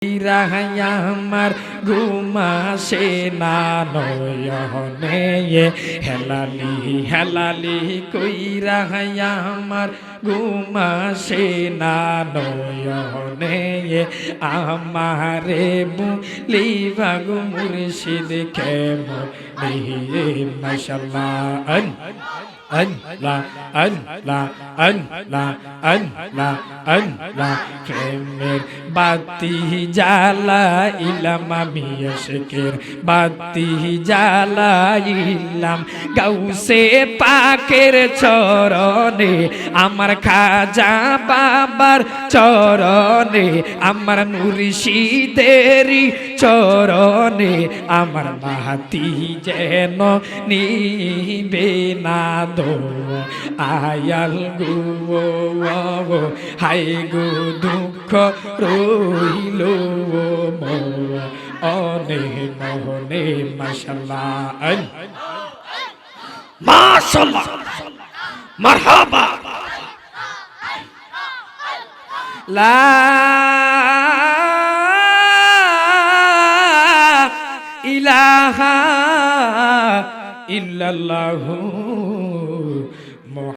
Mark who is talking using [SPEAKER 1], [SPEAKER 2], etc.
[SPEAKER 1] রাহায়া আমার ঘুমাসে না নয়নে হেলালি হেলালি কই রাহায়া আমার ঘুমাসে না নয়নে আমারে বুলি বাগু মুর্শিদ কেমন মাশাআল্লাহ আল্লাহ আল্লাহ আল্লাহ আল্লাহ আল্লাহ প্রেমের বাতি জ্বালাইলাম আমি আশিকের বাতি জ্বালাইলাম গাউসে পাকের চরণে আমার খাজা বাবার চরণে আমার মুর্শিদেরই চরণে আমার মাহাতি যেন নিবে না দো আয়াল গো হাই গো দুঃখ রইল মনে মনে মাশাআল্লাহ মাশাআল্লাহ মারহাবা লা ইলাহা ইল্লাল্লাহু